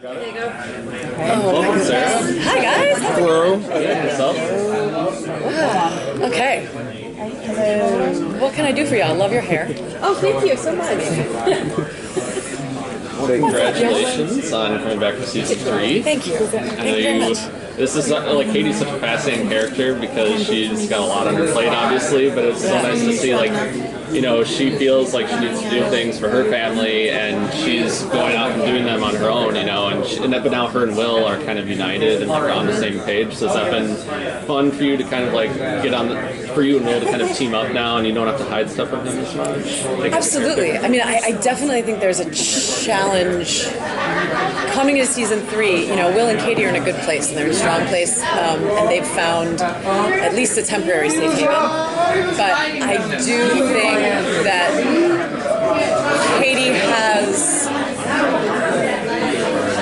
There you go. Welcome, Sarah. Hi, guys. Hello. Yourself? Wow. Okay. What can I do for you? I love your hair. Oh, thank you so much. Congratulations on coming back for season 3. Thank you. I know Thank you very much. This is like Katie's such a fascinating character because she's got a lot on her plate, obviously, but it's so nice to see, like, you know, she feels like she needs to do things for her family, and she's going out and doing them on her own, you know, but now her and Will are kind of united and like on the same page. So has that been fun for you to kind of like for you and Will to kind of team up now, and you don't have to hide stuff from him as much? Absolutely. I mean, I definitely think there's a challenge coming into season 3. You know, Will and Katie are in a good place, and they're in a strong place, and they've found at least a temporary safe haven. But I do think that Katie has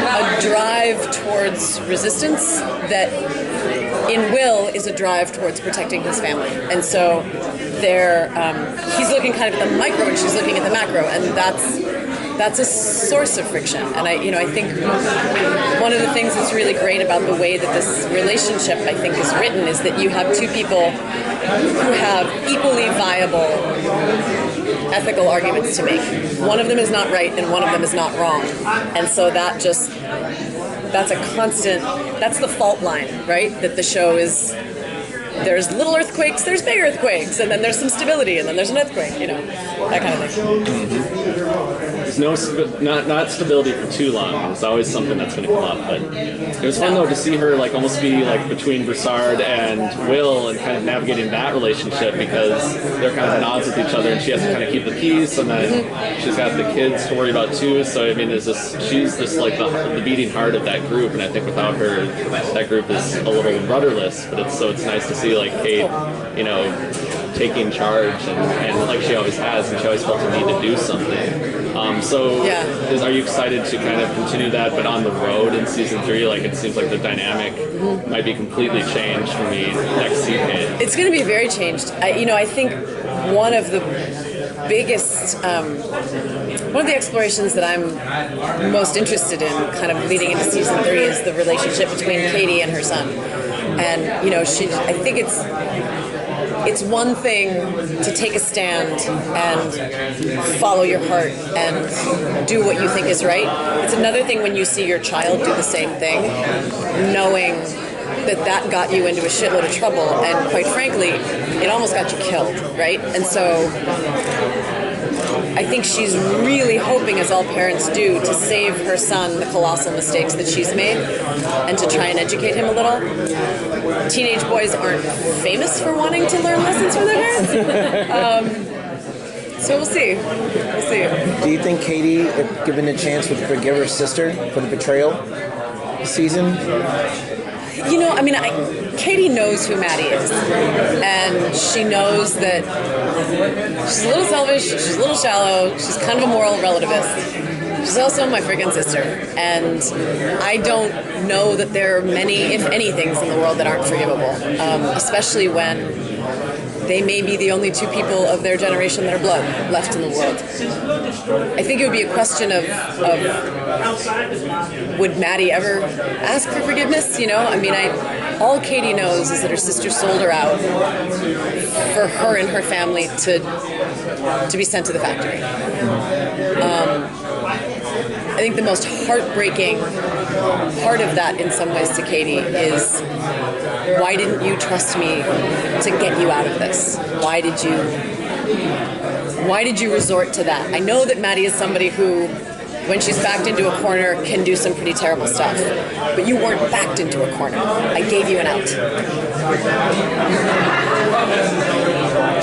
a drive towards resistance that in Will is a drive towards protecting his family. And so he's looking kind of at the micro and she's looking at the macro, and that's a source of friction. And I think one of the things that's really great about the way that this relationship, I think, is written is that you have two people who have equally viable ethical arguments to make. One of them is not right and one of them is not wrong. And so that's the fault line, right? That the show is, there's little earthquakes, there's big earthquakes, and then there's some stability, and then there's an earthquake, you know, that kind of thing. Mm-hmm. There's not stability for too long. It's always something that's going to come up. But it was fun though to see her like almost be like between Broussard and Will and kind of navigating that relationship, because they're kind of at odds with each other, and she has to kind of keep the peace, and then she's got the kids to worry about too. So I mean, she's just like the beating heart of that group, and I think without her, that group is a little rudderless. But it's nice to see like Kate, you know, taking charge and like she always has, and she always felt the need to do something. Are you excited to kind of continue that, but on the road in season 3? Like, it seems like the dynamic might be completely changed from the next season. It's going to be very changed. I think one of the biggest, one of the explorations that I'm most interested in, kind of leading into season 3, is the relationship between Katie and her son. And you know, I think it's one thing to take a stand and follow your heart and do what you think is right. It's another thing when you see your child do the same thing, knowing that got you into a shitload of trouble, and quite frankly, it almost got you killed, right? And so I think she's really hoping, as all parents do, to save her son the colossal mistakes that she's made and to try and educate him a little. Teenage boys aren't famous for wanting to learn lessons from their parents. So we'll see. We'll see. Do you think Katie, if given a chance, would forgive her sister for the betrayal this season? You know, I mean, Katie knows who Maddie is, and she knows that she's a little selfish, she's a little shallow, she's kind of a moral relativist. She's also my freaking sister, and I don't know that there are many, if any, things in the world that aren't forgivable, especially when they may be the only two people of their generation that are blood left in the world. I think it would be a question of would Maddie ever ask for forgiveness? You know, I mean, all Katie knows is that her sister sold her out for her and her family to be sent to the factory. I think the most heartbreaking part of that, in some ways, to Katie is, why didn't you trust me to get you out of this? Why did you resort to that? I know that Maddie is somebody who, when she's backed into a corner, can do some pretty terrible stuff. But you weren't backed into a corner. I gave you an out.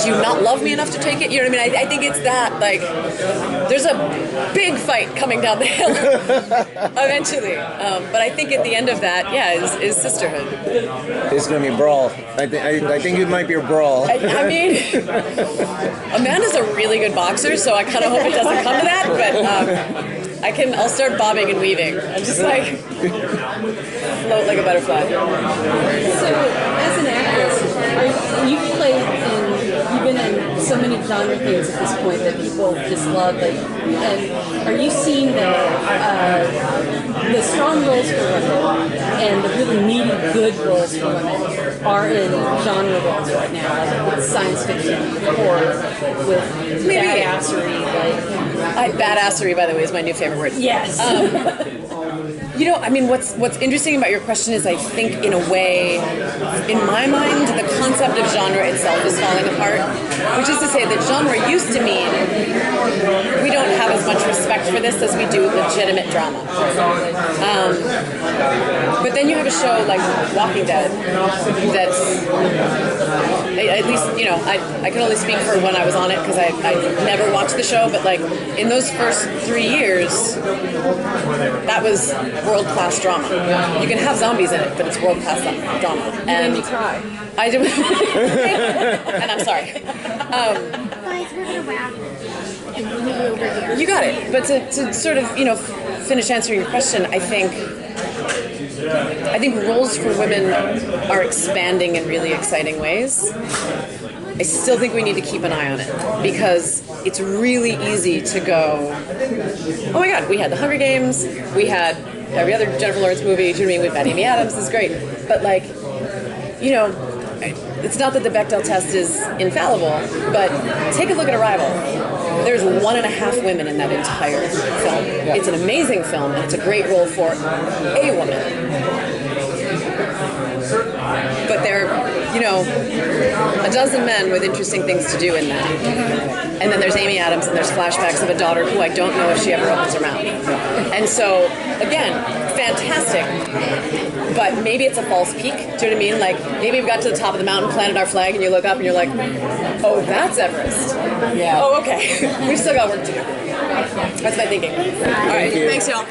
Do you not love me enough to take it? You know what I mean? I think it's that, like, there's a big fight coming down the hill eventually. But I think at the end of that, is sisterhood. It's going to be a brawl. I think it might be a brawl. I mean, Amanda's a really good boxer, so I kind of hope it doesn't come to that, but I'll start bobbing and weaving. I'm just like, float like a butterfly. So, as an actress, you've been in so many genre things at this point that people just love. And are you seeing the strong fun roles for women and the really meaty, good roles for women are in genre roles right now, like with science fiction, horror, with badassery, like Badassery, by the way, is my new favorite word. yes. You know, I mean, what's interesting about your question is I think, in a way, in my mind, the concept of genre itself is falling apart, which is to say that genre used to mean we don't have as much respect for this as we do legitimate drama. But then you have a show like Walking Dead that's, at least, you know, I can only speak for when I was on it because I never watched the show, but like in those first 3 years, that was world-class drama. You can have zombies in it, but it's world-class drama. And you cry. I do. And I'm sorry. You got it. But to sort of, you know, finish answering your question, I think roles for women are expanding in really exciting ways. I still think we need to keep an eye on it because it's really easy to go, oh my God, we had The Hunger Games, we had every other Jennifer Lawrence movie, do you know what I mean? We've had Amy Adams, this is great. But like, you know, it's not that the Bechdel test is infallible, but take a look at Arrival. There's 1.5 women in that entire film. Yeah. It's an amazing film, and it's a great role for a woman. But there are, you know, a dozen men with interesting things to do in that. And then there's Amy Adams, and there's flashbacks of a daughter who I don't know if she ever opens her mouth. And so, again, fantastic. But maybe it's a false peak. Do you know what I mean? Like, maybe we got to the top of the mountain, planted our flag, and you look up and you're like, oh, that's Everest. Yeah. Oh, okay. We've still got work to do. That's my thinking. All right. Thanks, y'all.